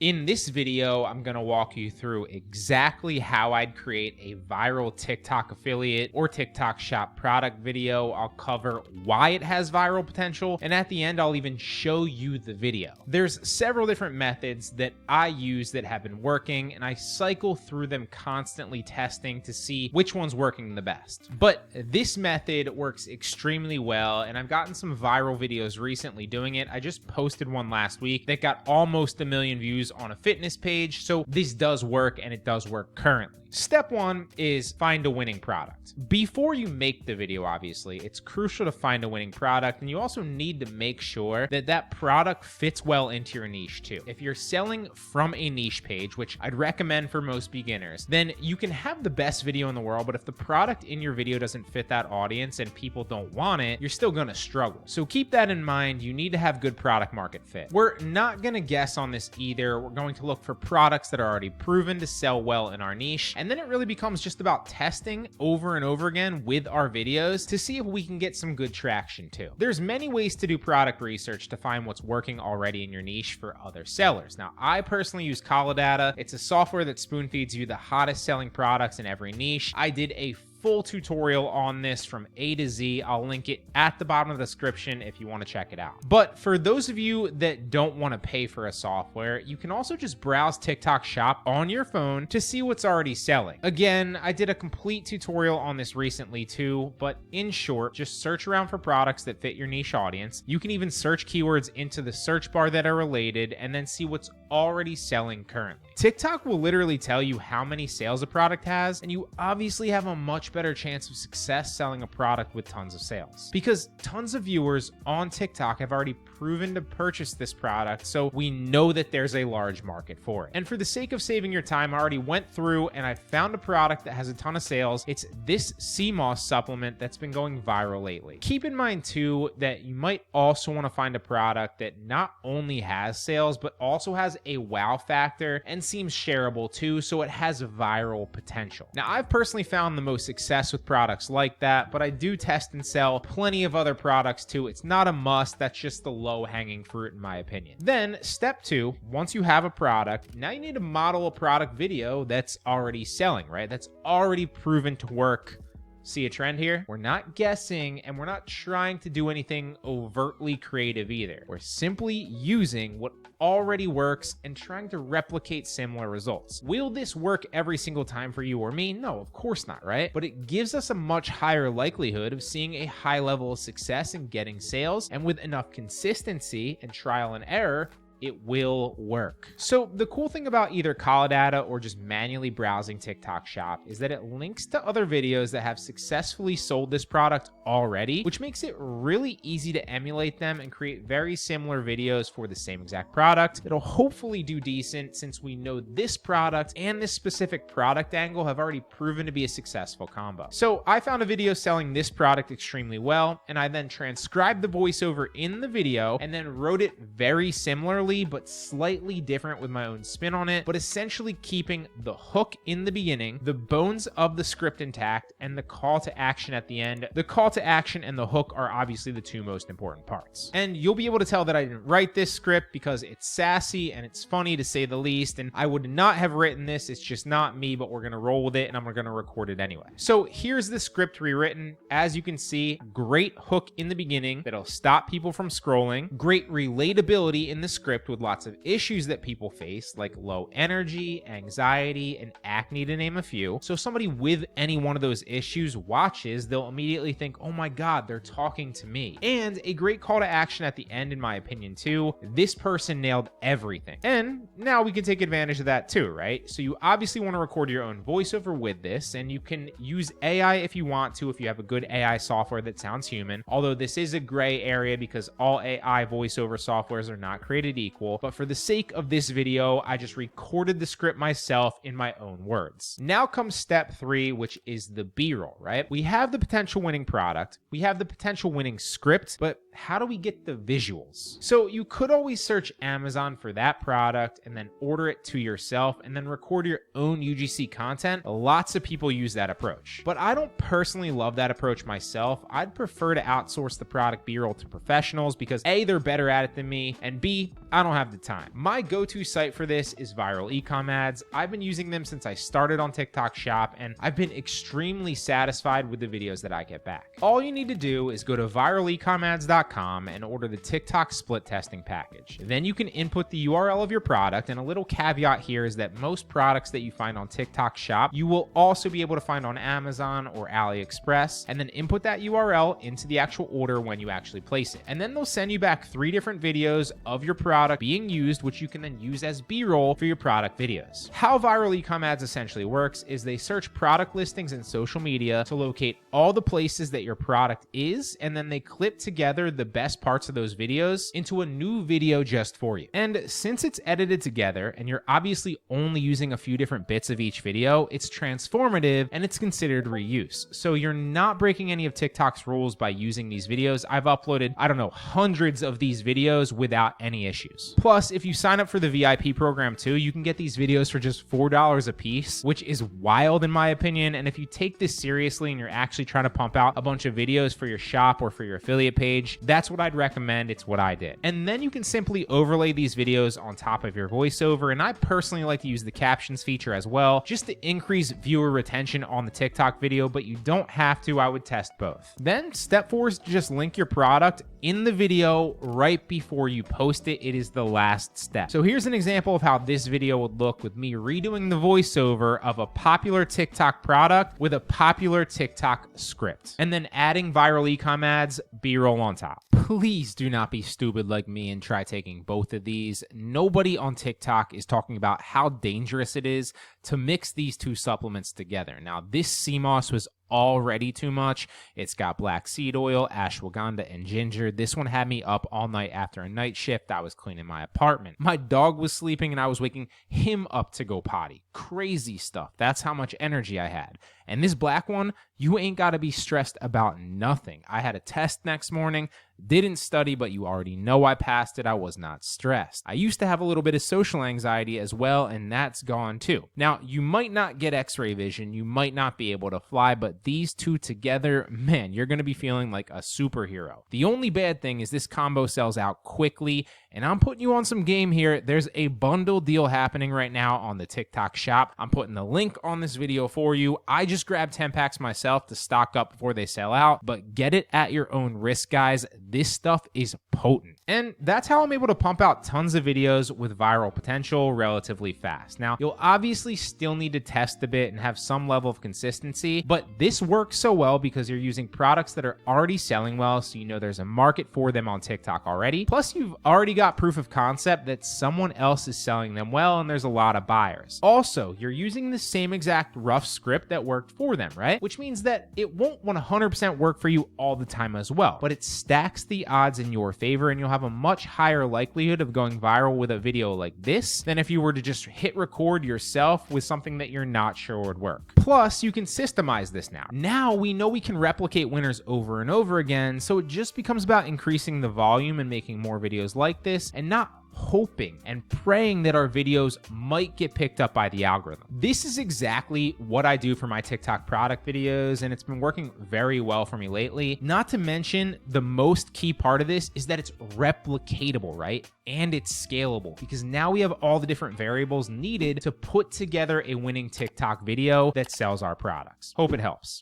In this video, I'm going to walk you through exactly how I'd create a viral TikTok affiliate or TikTok shop product video. I'll cover why it has viral potential, and at the end, I'll even show you the video. There's several different methods that I use that have been working, and I cycle through them constantly testing to see which one's working the best. But this method works extremely well, and I've gotten some viral videos recently doing it. I just posted one last week that got almost 1 million views on a fitness page, so this does work, and it does work currently. Step one is find a winning product. Before you make the video, obviously, it's crucial to find a winning product, and you also need to make sure that that product fits well into your niche too. If you're selling from a niche page, which I'd recommend for most beginners, then you can have the best video in the world, but if the product in your video doesn't fit that audience and people don't want it, you're still gonna struggle. So keep that in mind. You need to have good product market fit. We're not gonna guess on this either. We're going to look for products that are already proven to sell well in our niche, and then it really becomes just about testing over and over again with our videos to see if we can get some good traction too. There's many ways to do product research to find what's working already in your niche for other sellers. Now, I personally use Data. It's a software that spoon feeds you the hottest selling products in every niche. I did a full tutorial on this from A to Z. I'll link it at the bottom of the description if you want to check it out. But for those of you that don't want to pay for a software, you can also just browse TikTok Shop on your phone to see what's already selling. Again, I did a complete tutorial on this recently too, but in short, just search around for products that fit your niche audience. You can even search keywords into the search bar that are related and then see what's already selling currently. TikTok will literally tell you how many sales a product has, and you obviously have a much better chance of success selling a product with tons of sales, because tons of viewers on TikTok have already proven to purchase this product, so we know that there's a large market for it. And for the sake of saving your time, I already went through and I found a product that has a ton of sales. It's this sea moss supplement that's been going viral lately. Keep in mind too that you might also want to find a product that not only has sales but also has a wow factor and seems shareable too, so it has viral potential. Now, I've personally found the most success with products like that, but I do test and sell plenty of other products too. It's not a must. That's just the low-hanging fruit in my opinion. Then step two, once you have a product, now you need to model a product video that's already selling, right? That's already proven to work. See a trend here? We're not guessing, and we're not trying to do anything overtly creative either. We're simply using what already works and trying to replicate similar results. Will this work every single time for you or me? No, of course not, right? But it gives us a much higher likelihood of seeing a high level of success and getting sales, and with enough consistency and trial and error, it will work. So the cool thing about either Data or just manually browsing TikTok Shop is that it links to other videos that have successfully sold this product already, which makes it really easy to emulate them and create very similar videos for the same exact product. It'll hopefully do decent since we know this product and this specific product angle have already proven to be a successful combo. So I found a video selling this product extremely well, and I then transcribed the voiceover in the video and then wrote it very similarly but slightly different with my own spin on it, but essentially keeping the hook in the beginning, the bones of the script intact, and the call to action at the end. The call to action and the hook are obviously the two most important parts. And you'll be able to tell that I didn't write this script because it's sassy and it's funny to say the least, and I would not have written this. It's just not me, but we're gonna roll with it and I'm gonna record it anyway. So here's the script rewritten. As you can see, great hook in the beginning that'll stop people from scrolling, great relatability in the script with lots of issues that people face, like low energy, anxiety, and acne, to name a few. So somebody with any one of those issues watches, they'll immediately think, oh my God, they're talking to me. And a great call to action at the end, in my opinion, too. This person nailed everything. And now we can take advantage of that too, right? So you obviously want to record your own voiceover with this, and you can use AI if you want to, if you have a good AI software that sounds human. Although this is a gray area because all AI voiceover softwares are not created equal. But for the sake of this video, I just recorded the script myself in my own words. Now comes step three, which is the B-roll, right? We have the potential winning product, we have the potential winning script, but how do we get the visuals? So you could always search Amazon for that product and then order it to yourself and then record your own UGC content. Lots of people use that approach, but I don't personally love that approach myself. I'd prefer to outsource the product BRoll to professionals because A, they're better at it than me, and B, I don't have the time. My go-to site for this is BRoll Ecom Ads. I've been using them since I started on TikTok Shop, and I've been extremely satisfied with the videos that I get back. All you need to do is go to BRollEcomAds.com and order the TikTok split testing package. Then you can input the URL of your product, and a little caveat here is that most products that you find on TikTok Shop, you will also be able to find on Amazon or AliExpress, and then input that URL into the actual order when you actually place it. And then they'll send you back 3 different videos of your product being used, which you can then use as B-roll for your product videos. How BRoll Ecom Ads essentially works is they search product listings in social media to locate all the places that your product is, and then they clip together the best parts of those videos into a new video just for you. And since it's edited together and you're obviously only using a few different bits of each video, it's transformative and it's considered reuse. So you're not breaking any of TikTok's rules by using these videos. I've uploaded, I don't know, hundreds of these videos without any issues. Plus, if you sign up for the VIP program too, you can get these videos for just $4 a piece, which is wild in my opinion. And if you take this seriously and you're actually trying to pump out a bunch of videos for your shop or for your affiliate page, that's what I'd recommend. It's what I did. And then you can simply overlay these videos on top of your voiceover. And I personally like to use the captions feature as well, just to increase viewer retention on the TikTok video, but you don't have to. I would test both. Then step 4 is to just link your product in the video right before you post it. It is the last step. So here's an example of how this video would look with me redoing the voiceover of a popular TikTok product with a popular TikTok script, and then adding BRoll Ecom Ads B-roll on top. Please do not be stupid like me and try taking both of these. Nobody on TikTok is talking about how dangerous it is to mix these 2 supplements together. Now, this sea moss was already too much. It's got black seed oil, ashwagandha, and ginger. This one had me up all night after a night shift. I was cleaning my apartment. My dog was sleeping and I was waking him up to go potty. Crazy stuff. That's how much energy I had. And this black one, you ain't got to be stressed about nothing. I had a test next morning, didn't study, but you already know I passed it. I was not stressed. I used to have a little bit of social anxiety as well, and that's gone too. Now, you might not get x-ray vision, you might not be able to fly, but these 2 together, man, you're going to be feeling like a superhero. The only bad thing is this combo sells out quickly, and I'm putting you on some game here. There's a bundle deal happening right now on the TikTok shop. I'm putting the link on this video for you. I just grabbed 10 packs myself to stock up before they sell out, but get it at your own risk, guys. This stuff is potent. And that's how I'm able to pump out tons of videos with viral potential relatively fast. Now, you'll obviously still need to test a bit and have some level of consistency, but this works so well because you're using products that are already selling well, so you know there's a market for them on TikTok already. Plus, you've already got proof of concept that someone else is selling them well, and there's a lot of buyers. Also, you're using the same exact rough script that worked for them, right? Which means that it won't 100% work for you all the time as well, but it stacks the odds in your favor, and you'll have a much higher likelihood of going viral with a video like this than if you were to just hit record yourself with something that you're not sure would work. Plus, you can systemize this now. Now we know we can replicate winners over and over again, so it just becomes about increasing the volume and making more videos like this, and not hoping and praying that our videos might get picked up by the algorithm. This is exactly what I do for my TikTok product videos, and it's been working very well for me lately. Not to mention, the most key part of this is that it's replicatable, right? And it's scalable, because now we have all the different variables needed to put together a winning TikTok video that sells our products. Hope it helps.